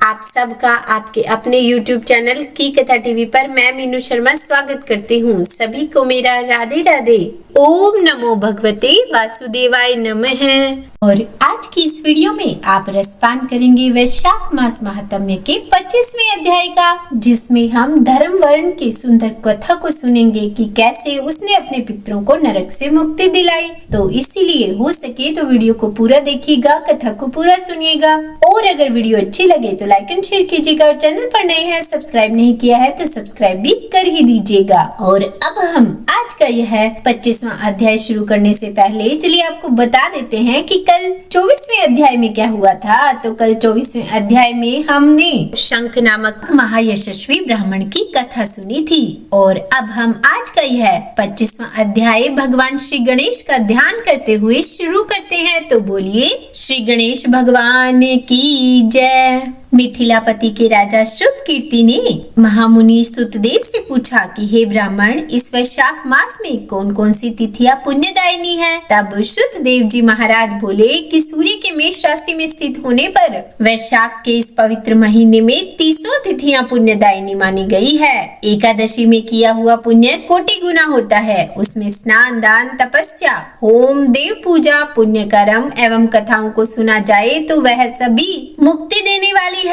आप सबका आपके अपने YouTube चैनल की कथा टीवी पर मैं मीनू शर्मा स्वागत करती हूँ। सभी को मेरा राधे राधे। ओम नमो भगवते वासुदेवाय नमः। और आज की इस वीडियो में आप रसपान करेंगे वैशाख मास महात्म्य के 25वें अध्याय का, जिसमें हम धर्म वर्ण की सुंदर कथा को सुनेंगे कि कैसे उसने अपने पितरों को नरक से मुक्ति दिलाई। तो इसीलिए हो सके तो वीडियो को पूरा देखिएगा, कथा को पूरा सुनिएगा। और अगर वीडियो अच्छी लगे तो लाइक एंड शेयर कीजिएगा और चैनल पर नए हैं सब्सक्राइब नहीं किया है तो सब्सक्राइब भी कर ही दीजिएगा। और अब हम आज का यह 25वां अध्याय शुरू करने से पहले चलिए आपको बता देते हैं कि कल 24वें अध्याय में क्या हुआ था। तो कल 24वें अध्याय में हमने शंख नामक महायशस्वी ब्राह्मण की कथा सुनी थी। और अब हम आज का यह 25वां अध्याय भगवान श्री गणेश का ध्यान करते हुए शुरू करते हैं। तो बोलिए श्री गणेश भगवान की जय। मिथिलापति के राजा श्रुत कीर्ति ने महामुनि स्तुतदेव से पूछा कि हे ब्राह्मण, इस वैशाख मास में कौन कौन सी तिथियां पुण्यदायिनी हैं? तब श्रुतदेव जी महाराज बोले कि सूर्य के मेष राशि में स्थित होने पर वैशाख के इस पवित्र महीने में 30 तिथियां पुण्यदायिनी मानी गई है। एकादशी में किया हुआ पुण्य कोटि गुना होता है। उसमें स्नान, दान, तपस्या, होम, देव पूजा, पुण्य कर्म एवं कथाओं को सुना जाए तो वह सभी मुक्ति देने वाली है।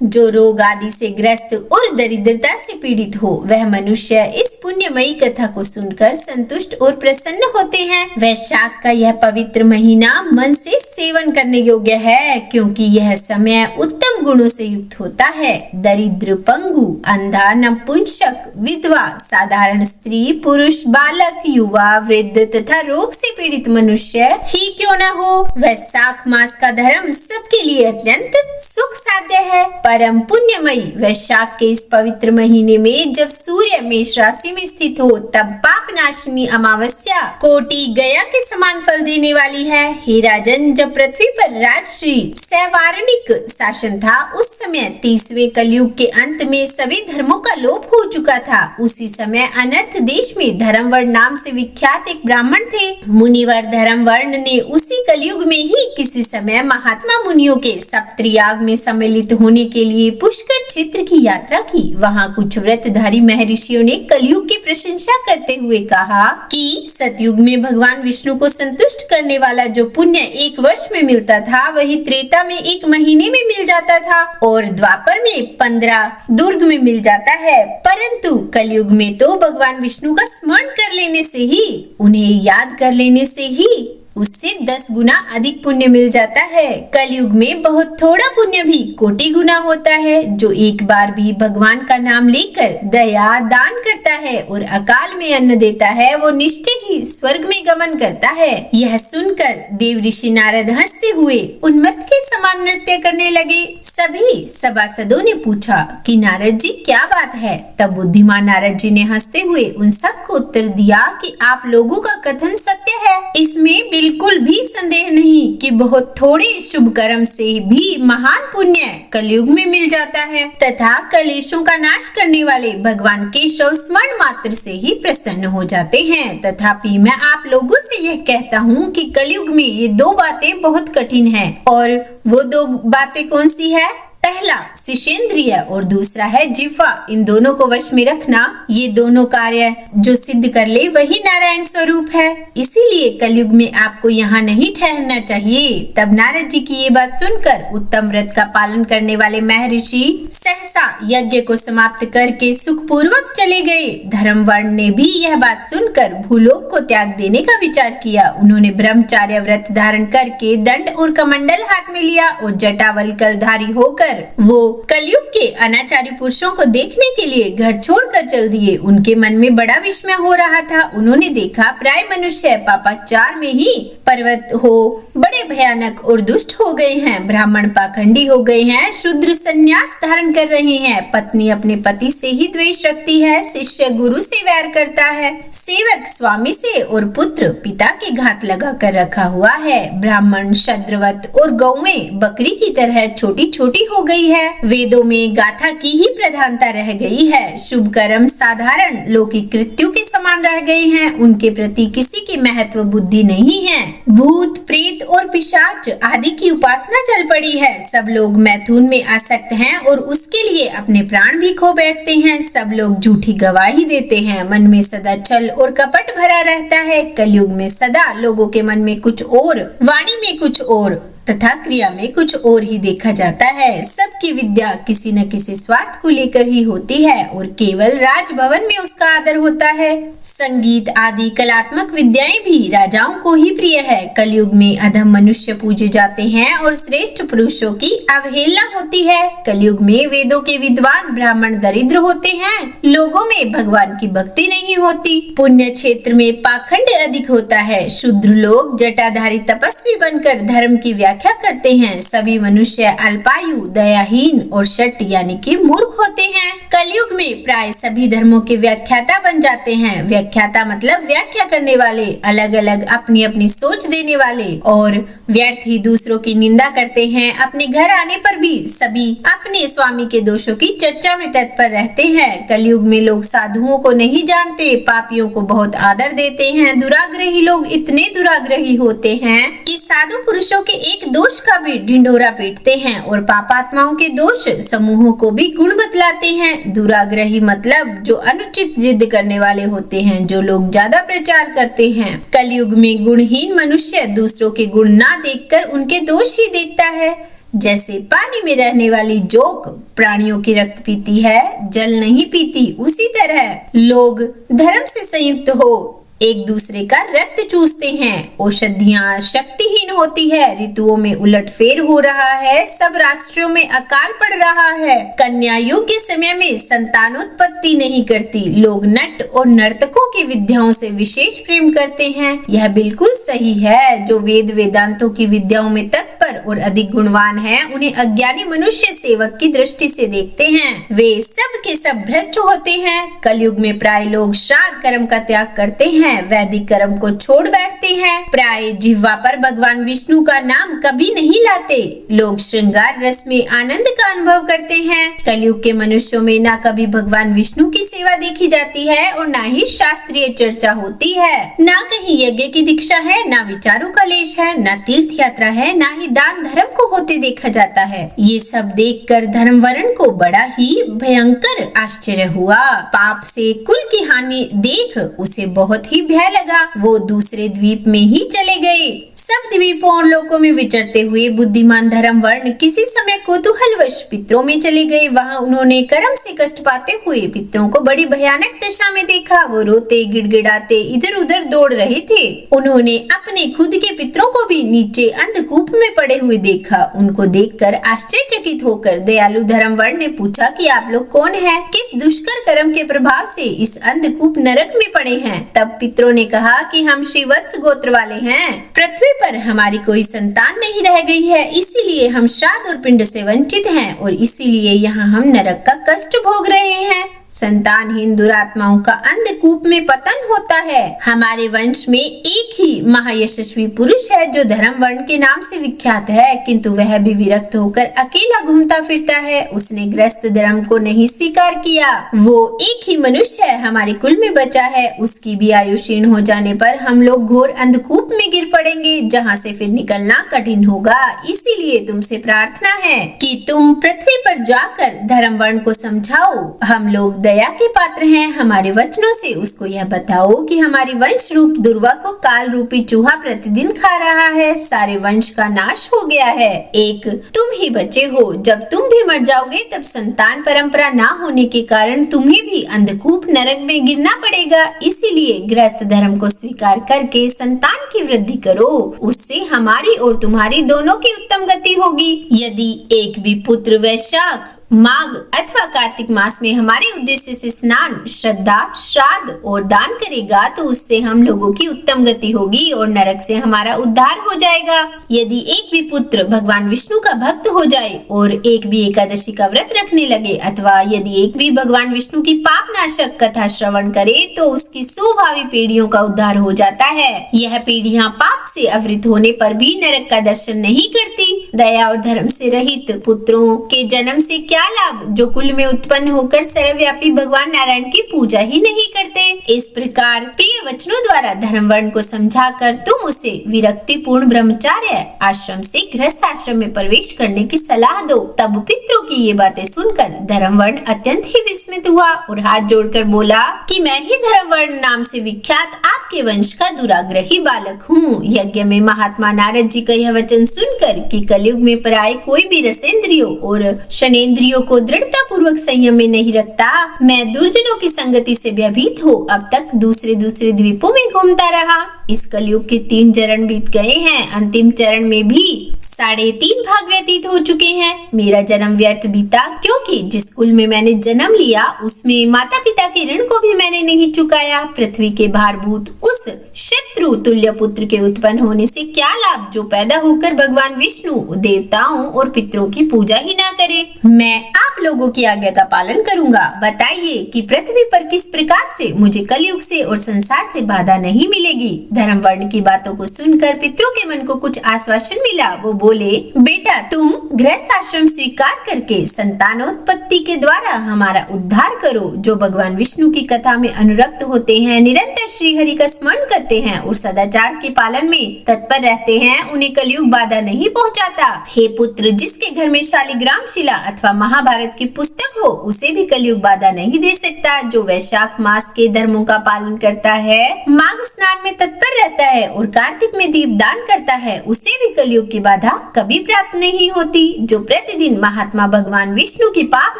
जो रोग आदि से ग्रस्त और दरिद्रता से पीड़ित हो वह मनुष्य इस पुण्यमयी कथा को सुनकर संतुष्ट और प्रसन्न होते हैं। वैशाख का यह पवित्र महीना मन से सेवन करने योग्य है, क्योंकि यह समय उत्तम गुणों से युक्त होता है। दरिद्र, पंगु, अंधा, नपुंसक, विधवा, साधारण स्त्री, पुरुष, बालक, युवा, वृद्ध तथा रोग से पीड़ित मनुष्य ही क्यों न हो, वैशाख मास का धर्म सबके लिए अत्यंत सुख साध्य है। परम पुण्यमयी वैशाख के इस पवित्र महीने में जब सूर्य मेष राशि में स्थित हो तब पाप नाशिनी अमावस्या कोटि गया के समान फल देने वाली है। हे राजन, जब पृथ्वी पर राजश्री सैवारणिक शासन था उस समय 30वें कलयुग के अंत में सभी धर्मों का लोप हो चुका था। उसी समय अनर्थ देश में धर्मवर्ण नाम से विख्यात एक ब्राह्मण थे। मुनिवर धर्मवर्ण ने उसी कलयुग में ही किसी समय महात्मा मुनियों के सप्तर्याग में सम्मिलित होने के लिए पुष्कर क्षेत्र की यात्रा की। वहाँ कुछ व्रतधारी महर्षियों ने कलयुग की प्रशंसा करते हुए कहा कि सतयुग में भगवान विष्णु को संतुष्ट करने वाला जो पुण्य 1 वर्ष में मिलता था वही त्रेता में 1 महीने में मिल जाता था और द्वापर में 15 दुर्ग में मिल जाता है। परंतु कलयुग में तो भगवान विष्णु का स्मरण कर लेने से ही, उन्हें याद कर लेने से ही उससे 10 गुना अधिक पुण्य मिल जाता है। कलयुग में बहुत थोड़ा पुण्य भी कोटि गुना होता है। जो एक बार भी भगवान का नाम लेकर दया दान करता है और अकाल में अन्न देता है वो निश्चय ही स्वर्ग में गमन करता है। यह सुनकर देव ऋषि नारद हंसते हुए उन्मत्त के समान नृत्य करने लगे। सभी सभासदों ने पूछा कि नारद जी क्या बात है? तब बुद्धिमान नारद जी ने हंसते हुए उन सबको उत्तर दिया कि आप लोगों का कथन सत्य है। इसमें बिल्कुल भी संदेह नहीं कि बहुत थोड़े शुभ कर्म से भी महान पुण्य कलयुग में मिल जाता है तथा कलेशों का नाश करने वाले भगवान केशव स्मरण मात्र से ही प्रसन्न हो जाते हैं। तथापि मैं आप लोगों से यह कहता हूँ कि कलयुग में ये 2 बातें बहुत कठिन हैं। और वो 2 बातें कौन सी है? पहला शिशेंद्रिय और दूसरा है जिह्वा। इन दोनों को वश में रखना। ये दोनों कार्य जो सिद्ध कर ले वही नारायण स्वरूप है। इसीलिए कलयुग में आपको यहाँ नहीं ठहरना चाहिए। तब नारद जी की ये बात सुनकर उत्तम व्रत का पालन करने वाले महर्षि सहसा यज्ञ को समाप्त करके सुखपूर्वक चले गए। धर्मवर्ण ने भी यह बात सुनकर भूलोक को त्याग देने का विचार किया। उन्होंने ब्रह्मचार्य व्रत धारण करके दंड और कमंडल हाथ में लिया और जटावल कलधारी होकर वो कलयुग के अनाचारी पुरुषों को देखने के लिए घर छोड़कर चल दिए। उनके मन में बड़ा विस्मय हो रहा था। उन्होंने देखा प्राय मनुष्य पापाचार में ही पर्वत हो बड़े भयानक और दुष्ट हो गए हैं। ब्राह्मण पाखंडी हो गए हैं, शूद्र संन्यास धारण कर रहे नहीं है। पत्नी अपने पति से ही द्वेष रखती है, शिष्य गुरु से वैर करता है, सेवक स्वामी से और पुत्र पिता के घात लगा कर रखा हुआ है। ब्राह्मण शद्रवत और गौएं बकरी की तरह छोटी छोटी हो गई है। वेदों में गाथा की ही प्रधानता रह गई है। शुभ कर्म साधारण लौकिक कृत्यों के समान रह गए हैं। उनके प्रति किसी की महत्व बुद्धि नहीं है। भूत प्रेत और पिशाच आदि की उपासना चल पड़ी है। सब लोग मैथुन में आसक्त हैं और उसके लिए अपने प्राण भी खो बैठते हैं। सब लोग झूठी गवाही देते हैं। मन में सदा छल और कपट भरा रहता है। कलयुग में सदा लोगों के मन में कुछ और, वाणी में कुछ और तथा क्रिया में कुछ और ही देखा जाता है। सबकी विद्या किसी न किसी स्वार्थ को लेकर ही होती है और केवल राजभवन में उसका आदर होता है। संगीत आदि कलात्मक विद्याएं भी राजाओं को ही प्रिय है। कलयुग में अधम मनुष्य पूजे जाते हैं और श्रेष्ठ पुरुषों की अवहेलना होती है। कलयुग में वेदों के विद्वान ब्राह्मण दरिद्र होते हैं। लोगों में भगवान की भक्ति नहीं होती। पुण्य क्षेत्र में पाखंड अधिक होता है। शूद्र लोग जटाधारी तपस्वी बनकर धर्म की व्याख्या करते हैं। सभी मनुष्य अल्पायु, दयाहीन और शट यानी कि मूर्ख होते हैं। कलयुग में प्राय सभी धर्मों के व्याख्याता बन जाते हैं। व्याख्याता मतलब व्याख्या करने वाले, अलग अलग अपनी अपनी सोच देने वाले और व्यर्थ ही दूसरों की निंदा करते हैं। अपने घर आने पर भी सभी अपने स्वामी के दोषों की चर्चा में तत्पर रहते हैं। कलयुग में लोग साधुओं को नहीं जानते, पापियों को बहुत आदर देते हैं। दुराग्रही लोग इतने दुराग्रही होते हैं कि साधु पुरुषों के एक दोष का भी ढिंढोरा पीटते हैं और पापात्माओं के दोष समूहों को भी गुण बतलाते हैं। दुराग्रही मतलब जो अनुचित जिद करने वाले होते हैं, जो लोग ज्यादा प्रचार करते हैं। कलयुग में गुणहीन मनुष्य दूसरों के गुण ना देखकर उनके दोष ही देखता है। जैसे पानी में रहने वाली जोक प्राणियों की रक्त पीती है, जल नहीं पीती, उसी तरह लोग धर्म से संयुक्त हो एक दूसरे का रक्त चूसते हैं। औषधियाँ शक्तिहीन होती है। ऋतुओं में उलटफेर हो रहा है। सब राष्ट्रों में अकाल पड़ रहा है। कन्या युग के समय में संतानोत्पत्ति नहीं करती। लोग नट और नर्तकों की विद्याओं से विशेष प्रेम करते हैं। यह बिल्कुल सही है। जो वेद वेदांतों की विद्याओं में तत्पर और अधिक गुणवान है, उन्हें अज्ञानी मनुष्य सेवक की दृष्टि से देखते हैं। वे सब के सब भ्रष्ट होते हैं। कलयुग में प्राय लोग श्राद्ध कर्म का त्याग करते हैं, वैदिक कर्म को छोड़ बैठते हैं। प्राय जिह्वा पर भगवान विष्णु का नाम कभी नहीं लाते। लोग श्रृंगार रस में आनंद का अनुभव करते हैं। कलयुग के मनुष्यों में ना कभी भगवान विष्णु की सेवा देखी जाती है और ना ही शास्त्रीय चर्चा होती है। ना कहीं यज्ञ की दीक्षा है, ना विचारों का लेश है, ना तीर्थ यात्रा है, ना ही दान धर्म को होते देखा जाता है। ये सब देखकर धर्मवरण को बड़ा ही भयंकर आश्चर्य हुआ। पाप से कुल की हानि देख उसे बहुत ही भय लगा। वो दूसरे द्वीप में ही चले गए। सब द्वीपों और लोकों में विचरते हुए बुद्धिमान धर्मवर्ण किसी समय कौतूहलवश पितरों में चले गए। वहां उन्होंने कर्म से कष्ट पाते हुए पितरों को बड़ी भयानक दशा में देखा। वो रोते गिड़गिड़ाते इधर उधर दौड़ रहे थे। उन्होंने अपने खुद के पितरों को भी नीचे अंधकूप में पड़े हुए देखा। उनको देखकर आश्चर्यचकित होकर दयालु धर्मवर्ण ने पूछा कि आप लोग कौन हैं? किस दुष्कर कर्म के प्रभाव से इस अंधकूप नरक में पड़े हैं? तब पितरों ने कहा कि हम श्रीवत्स गोत्र वाले हैं। पृथ्वी पर हमारी कोई संतान नहीं रह गई है, इसीलिए हम श्राद्ध और पिंड से वंचित हैं और इसीलिए यहाँ हम नरक का कष्ट भोग रहे हैं। संतानहीन दुरात्माओं का अंधकूप में पतन होता है। हमारे वंश में एक ही महायशस्वी पुरुष है जो धर्म वर्ण के नाम से विख्यात है, किंतु वह भी विरक्त होकर अकेला घूमता फिरता है। उसने गृहस्थ धर्म को नहीं स्वीकार किया। वो एक ही मनुष्य है हमारे कुल में बचा है। उसकी भी आयु क्षीण हो जाने पर हम लोग घोर अंधकूप में गिर पड़ेंगे, जहाँ से फिर निकलना कठिन होगा। इसीलिए तुमसे प्रार्थना है कि तुम पृथ्वी पर जाकर धर्म वर्ण को समझाओ। हम लोग दया के पात्र हैं। हमारे वचनों से उसको यह बताओ कि हमारी वंश रूप दुर्वा को काल रूपी चूहा प्रतिदिन खा रहा है। सारे वंश का नाश हो गया है। एक तुम ही बचे हो। जब तुम भी मर जाओगे तब संतान परंपरा ना होने के कारण तुम्हें भी अंधकूप नरक में गिरना पड़ेगा। इसीलिए गृहस्थ धर्म को स्वीकार करके संतान की वृद्धि करो। उससे हमारी और तुम्हारी दोनों की उत्तम गति होगी। यदि एक भी पुत्र वैशाख माघ अथवा कार्तिक मास में हमारे उद्देश्य से स्नान, श्रद्धा, श्राद्ध और दान करेगा तो उससे हम लोगों की उत्तम गति होगी और नरक से हमारा उद्धार हो जाएगा। यदि एक भी पुत्र भगवान विष्णु का भक्त हो जाए और एक भी एकादशी का व्रत रखने लगे अथवा यदि एक भी भगवान विष्णु की पाप नाशक कथा श्रवण करे तो उसकी 100 भावी पीढ़ियों का उद्धार हो जाता है। यह पीढ़ियां पाप से आवृत होने पर भी नरक का दर्शन नहीं करती। दया और धर्म से रहित पुत्रों के जन्म से क्या लाभ, जो कुल में उत्पन्न होकर सर्वव्यापी भगवान नारायण की पूजा ही नहीं करते। इस प्रकार प्रिय वचनों द्वारा धर्म वर्ण को समझाकर तुम उसे विरक्ति पूर्ण ब्रह्मचार्य आश्रम से गृहस्थ आश्रम में प्रवेश करने की सलाह दो। तब पितरों की ये बातें सुनकर धर्म वर्ण अत्यंत ही विस्मित हुआ और हाथ जोड़कर बोला कि मैं ही धर्म वर्ण नाम से विख्यात आपके वंश का दुराग्रही बालक हूँ। यज्ञ में महात्मा नारद जी का यह वचन सुनकर कि कलयुग में पराये कोई भी रसेंद्रियों और शनेंद्रियों को दृढ़ता पूर्वक संयम में नहीं रखता, मैं दुर्जनों की संगति से भयभीत हो अब तक दूसरे द्वीपों में घूमता रहा। इस कलयुग के 3 चरण बीत गए हैं, अंतिम चरण में भी 3.5 भाग व्यतीत हो चुके हैं। मेरा जन्म व्यर्थ बीता क्योंकि जिस कुल में मैंने जन्म लिया उसमें माता पिता के ऋण को भी मैंने नहीं चुकाया। पृथ्वी के भारभूत उस शत्रु तुल्य पुत्र के उत्पन्न होने से क्या लाभ, जो पैदा होकर भगवान विष्णु, देवताओं और पितरों की पूजा ही ना करे। मैं आप लोगों की आज्ञा का पालन करूंगा। बताइए कि पृथ्वी पर किस प्रकार से मुझे कलयुग से और संसार से बाधा नहीं मिलेगी। धर्म वर्ण की बातों को सुनकर पितरों के मन को कुछ आश्वासन मिला। वो बोले, बेटा तुम गृहस्थ आश्रम स्वीकार करके संतानोत्पत्ति के द्वारा हमारा उद्धार करो। जो भगवान विष्णु की कथा में अनुरक्त होते हैं, निरंतर श्री हरि का स्मरण करते हैं और सदाचार के पालन में तत्पर रहते हैं, उन्हें कलयुग बाधा नहीं पहुंचाता। हे पुत्र, जिसके घर में शालिग्राम शिला अथवा महाभारत की पुस्तक हो उसे भी कलयुग बाधा नहीं दे सकता। जो वैशाख मास के धर्मों का पालन करता है, माघ स्नान में तत्पर रहता है और कार्तिक में दीप दान करता है, उसे भी कलयुग की बाधा कभी प्राप्त नहीं होती। जो प्रतिदिन महात्मा भगवान विष्णु की पाप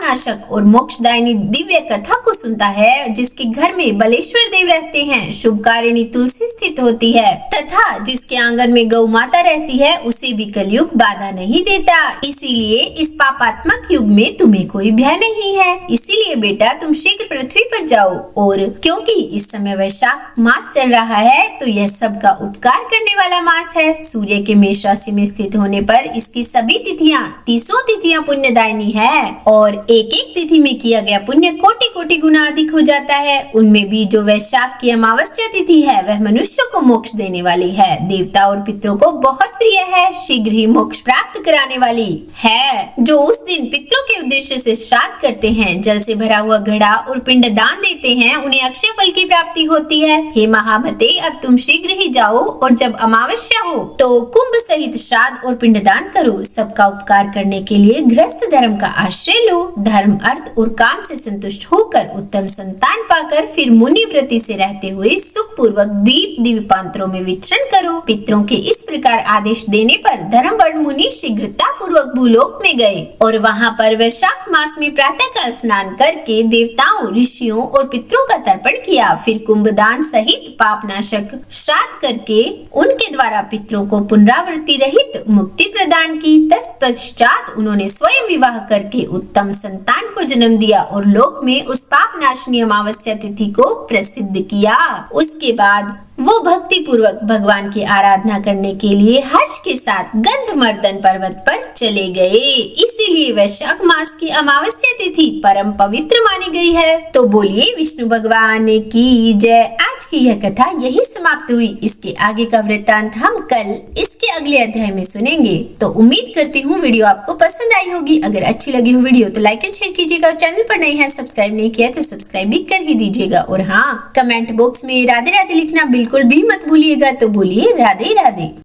नाशक और मोक्षदायिनी दिव्य कथा को सुनता है, जिसके घर में बलेश्वर देव रहते हैं, शुभकारिणी तुलसी स्थित होती है तथा जिसके आंगन में गौ माता रहती है, उसे भी कलयुग बाधा नहीं देता। इसीलिए इस पापात्मक युग में तुम्हें कोई भय नहीं है। इसीलिए बेटा तुम शीघ्र पृथ्वी पर जाओ। और क्योंकि इस समय वैशाख मास चल रहा है तो यह सबका उपकार करने वाला मास है। सूर्य के मेष राशि में स्थित होने पर इसकी सभी तिथियां 30 तिथियां पुण्यदायिनी है और एक एक तिथि में किया गया पुण्य कोटि कोटि गुना अधिक हो जाता है। उनमें भी जो वैशाख की अमावस्या तिथि है वह मनुष्य को मोक्ष देने वाली है, देवता और पितरों को बहुत प्रिय है, शीघ्र ही मोक्ष प्राप्त कराने वाली है। जो उस दिन पितरों के उद्देश्य से श्राद्ध करते हैं, जल से भरा हुआ घड़ा और पिंड दान देते हैं, उन्हें अक्षय फल की प्राप्ति होती है। हे महामते, अब तुम शीघ्र ही जाओ और जब अमावस्या हो तो कुंभ सहित श्राद्ध और पिंडदान करो। सबका उपकार करने के लिए गृहस्थ धर्म का आश्रय लो। धर्म, अर्थ और काम से संतुष्ट होकर उत्तम संतान पाकर फिर मुनि व्रति से रहते हुए सुख पूर्वक द्वीपांतरों में विचरण करो। पितरों के इस प्रकार आदेश देने पर धर्म वर्ण मुनि शीघ्रता पूर्वक भूलोक में गए और वहां पर वैशाख मास में प्रातः काल स्नान करके देवताओं, ऋषियों और पितरों का तर्पण किया। फिर कुंभदान सहित पापनाशक श्राद्ध करके उनके द्वारा पितरों को पुनरावृत्ति रहित मुक्ति प्रदान की। तत्पश्चात उन्होंने स्वयं विवाह करके उत्तम संतान को जन्म दिया और लोक में उस पाप नाशनी अमावस्या तिथि को प्रसिद्ध किया। उसके बाद वो भक्ति पूर्वक भगवान की आराधना करने के लिए हर्ष के साथ गंधमर्दन पर्वत पर चले गए। इसीलिए वैशाख मास की अमावस्या तिथि परम पवित्र मानी गई है। तो बोलिए विष्णु भगवान की जय। आज की यह कथा यही समाप्त हुई। इसके आगे का वृत्तांत हम कल इसके अगले अध्याय में सुनेंगे। तो उम्मीद करती हूँ वीडियो आपको पसंद आई होगी। अगर अच्छी लगी हो वीडियो तो लाइक एंड शेयर कीजिएगा और चैनल पर नए हैं सब्सक्राइब नहीं किया तो सब्सक्राइब भी कर ही दीजिएगा। और हाँ, कमेंट बॉक्स में राधे राधे लिखना बिल्कुल भी मत भूलिएगा। तो बोलिए राधे राधे।